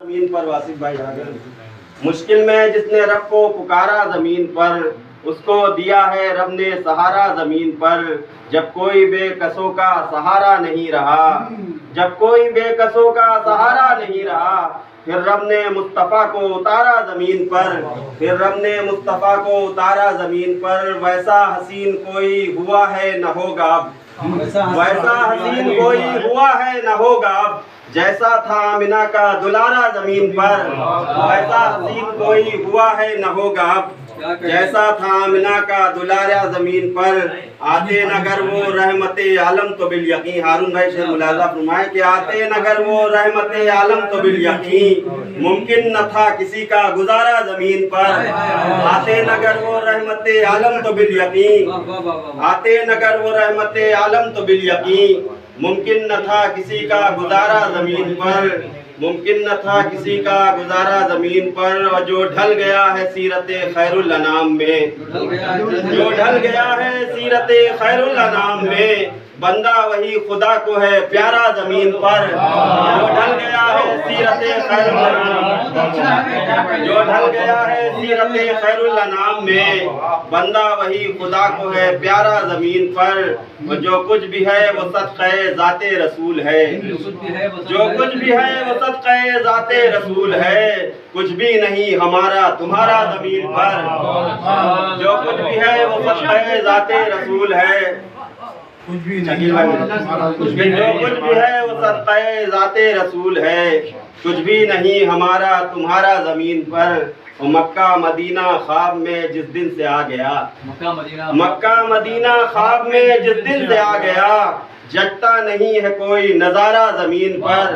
زمین پر واصف بھائی آ گئے۔ مشکل میں جس نے رب کو پکارا زمین پر، اس کو دیا ہے رب نے سہارا زمین پر۔ جب کوئی بے کسوں کا سہارا نہیں رہا، جب کوئی بے کسوں کا سہارا نہیں رہا، پھر رب نے مصطفیٰ کو اتارا زمین پر، پھر رب نے مصطفیٰ کو اتارا زمین پر۔ ویسا حسین کوئی ہوا ہے نہ ہوگا اب، ویسا حسین کوئی ہوا ہے نہ ہوگا اب، جیسا تھا آمنہ کا دلارا زمین پر۔ ویسا حسین کوئی ہوا ہے نہ ہوگا اب، جیسا تھا آمنہ کا دلارا زمین پر۔ آتے نگر وہ رحمت عالم تو بالیقین، ہارون بھائی شعر ملاحظہ فرمائے کہ آتے نگر وہ رحمت عالم تو بالیقین، ممکن نہ تھا کسی کا گزارا زمین پر۔ آتے نگر وہ رحمت عالم تو بالیقین، آتے نگر وہ رحمت عالم تو بالیقین، ممکن نہ تھا کسی کا گزارا زمین پر، ممکن نہ تھا کسی کا گزارا زمین پر۔ اور جو ڈھل گیا ہے سیرت خیر الانام میں، جو ڈھل گیا ہے سیرت خیر الانام میں، بندہ وہی خدا کو ہے پیارا زمین پر۔ جو ڈھل گیا ہے سیرت خیر الانام، جو ڈھل گیا ہے سیرت خیر الانام میں، بندہ وہی خدا کو ہے پیارا زمین پر۔ اور جو کچھ بھی ہے وہ صدقہ ذات رسول ہے، جو کچھ بھی ہے وہ صدقہ ذات رسول ہے، کچھ بھی نہیں ہمارا تمہارا زمین پر۔ جو کچھ بھی ہے وہ صدقہ ذات رسول ہے، جو کچھ بھی ہے وہ صدقہ ذات رسول ہے، کچھ بھی نہیں ہمارا تمہارا زمین پر۔ مکہ مدینہ خواب میں جس دن سے آ گیا، مکہ مدینہ خواب میں جس دن سے آ گیا، جگتا نہیں ہے کوئی نظارہ زمین پر۔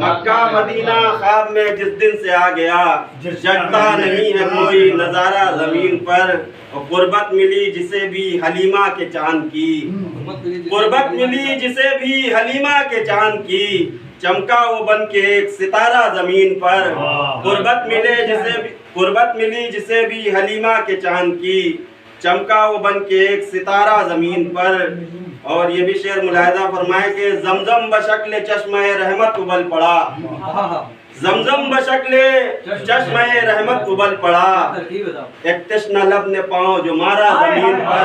مکہ مدینہ خواب میں جس دن سے آ گیا، جگتا نہیں ہے کوئی نظارہ زمین پر۔ قربت ملی جسے بھی حلیمہ کے چاند کی، قربت ملی جسے بھی حلیمہ کے چاند کی، چمکا وہ بن کے ایک ستارہ زمین پر۔ قربت ملی جسے بھی حلیمہ کے چاند کی، چمکا وہ بن کے ایک ستارہ زمین پر۔ اور یہ بھی شعر ملاحظہ فرمائے کہ زمزم بشکل چشمہ رحمت ابل پڑا، زمزم بشکل چشمہ رحمت ابل پڑا، ایک تشنہ لب نے پاؤں جو مارا زمین پر۔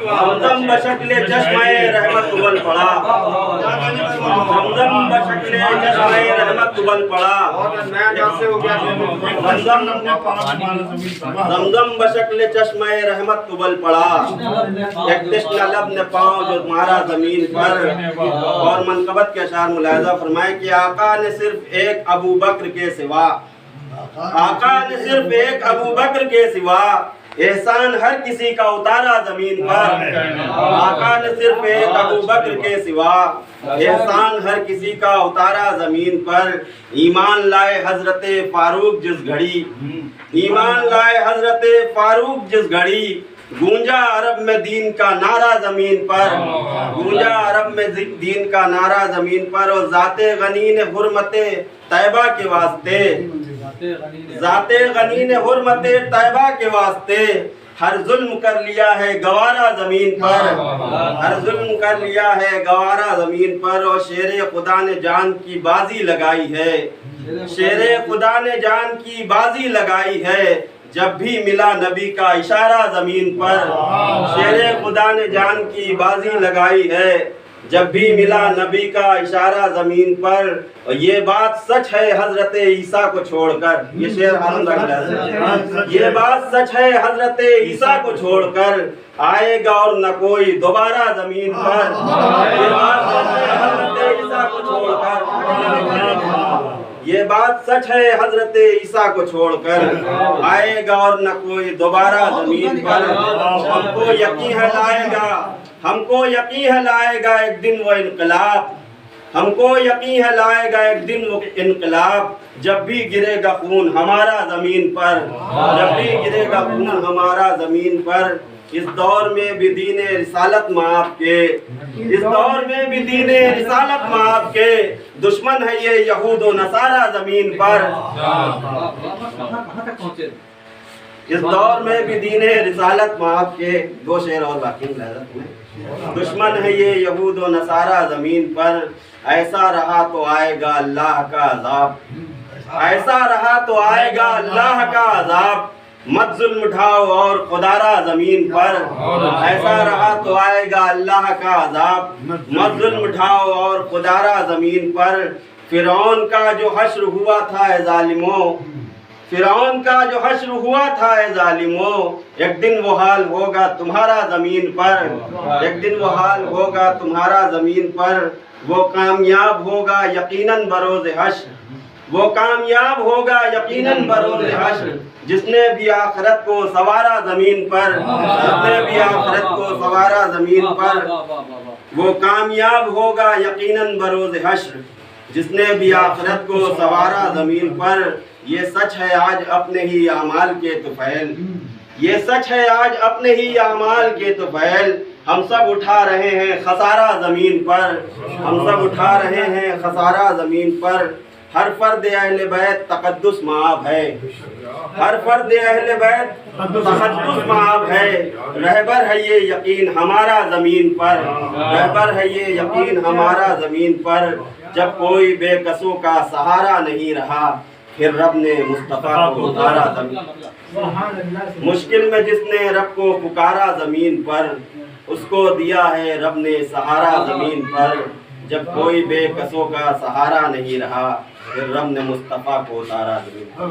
زمزم بشکل چشمہ رحمت ابل پڑا، زمزم بشکل چشمہ رحمت ابل پڑا، زمزم بشکل چشمہ رحمت ابل پڑا، ایک تشنہ لب نے پاؤں جو مارا زمین پر۔ اور منقبت کے اشعار ملاحظہ فرمائے کہ آقا نے صرف ایک ابو بکر کے سوا، آقا نے صرف ایک ابو بکر کے سوا، احسان ہر کسی کا اتارا زمین پر۔ آقا نے صرف ایک ابو بکر کے سوا، احسان ہر کسی کا اتارا زمین پر۔ ایمان لائے حضرت فاروق جس گھڑی، ایمان لائے حضرت فاروق جس گھڑی، گونجا عرب میں دین کا نعرہ زمین پر، گونجا عرب میں دین کا نعرہ زمین پر۔ اور ذات غنی نے حرمت طیبہ کے واسطے، ذات غنی نے حرمت طیبہ کے واسطے، ہر ظلم کر لیا ہے گوارا زمین پر، ہر ظلم کر لیا ہے گوارا زمین پر۔ اور شیر خدا نے جان کی بازی لگائی ہے، شیر خدا نے جان کی بازی لگائی ہے، جب بھی ملا نبی کا اشارہ زمین پر۔ شیر خدا نے جان کی بازی لگائی ہے، جب بھی ملا نبی کا اشارہ زمین پر۔ اور یہ بات سچ ہے حضرت عیسیٰ کو چھوڑ کر، یہ شعر ہارون بھائی ہے، یہ بات سچ ہے حضرت عیسیٰ کو چھوڑ کر، آئے گا اور نہ کوئی دوبارہ زمین پر۔ یہ بات سچ ہے حضرت عیسیٰ کو چھوڑ کر، یہ بات سچ ہے حضرت عیسیٰ کو چھوڑ کر، آئے گا اور نہ کوئی دوبارہ زمین پر۔ ہم کو یقین ہے لائے گا، ہم کو یقین ہے لائے گا ایک دن وہ انقلاب، ہم کو یقین ہے لائے گا ایک دن وہ انقلاب، جب بھی گرے گا خون ہمارا زمین پر، جب بھی گرے گا خون ہمارا زمین پر۔ اس دور میں بھی دین رسالت مآب کے، اس دور میں بھی دین رسالت مآب کے، دشمن ہے یہ یہود و نصارہ زمین پر۔ اس دور میں بھی دین رسالت مآب کے۔ دو شعر اور باقی ملاحظہ کریں۔ دشمن ہے یہ یہود و نصارہ زمین پر، ایسا رہا تو آئے گا اللہ کا عذاب، ایسا رہا تو آئے گا اللہ کا عذاب، مت ظلم اٹھاؤ اور خدا را زمین پر، ایسا رہا تو آئے گا اللہ کا عذاب، مت ظلم اٹھاؤ اور خدا را زمین پر۔ فرعون کا جو حشر ہوا تھا اے ظالموں، فرعون کا جو حشر ہوا تھا اے ظالموں، ایک دن وہ حال ہوگا تمہارا زمین پر، ایک دن وہ حال ہوگا تمہارا زمین پر، وہ کامیاب ہوگا یقیناً بروز حشر، وہ کامیاب ہوگا یقیناً بروز حشر، جس نے بھی آخرت کو سوارا زمین پر، جس نے بھی آخرت کو سوارا زمین پر، وہ کامیاب ہوگا یقیناً بروز حشر، جس نے بھی آخرت کو سوارا زمین پر۔ یہ سچ ہے آج اپنے ہی اعمال کے طفیل، یہ سچ ہے آج اپنے ہی اعمال کے طفیل، ہم سب اٹھا رہے ہیں خسارہ زمین پر، ہم سب اٹھا رہے ہیں خسارہ زمین پر۔ ہر فرد اہل بیت تقدس مآب ہے، ہر فرد اہل بیت تقدس مآب ہے، رہبر ہے یہ یقین ہمارا زمین پر، رہبر ہے یہ یقین ہمارا زمین پر۔ جب کوئی بے کسوں کا سہارا نہیں رہا، پھر رب نے مصطفیٰ کو اتارا زمین، مشکل میں جس نے رب کو پکارا زمین پر، اس کو دیا ہے رب نے سہارا زمین پر۔ جب کوئی بے کسوں کا سہارا نہیں رہا، پھر رب نے مصطفیٰ کو اتارا زمین پر۔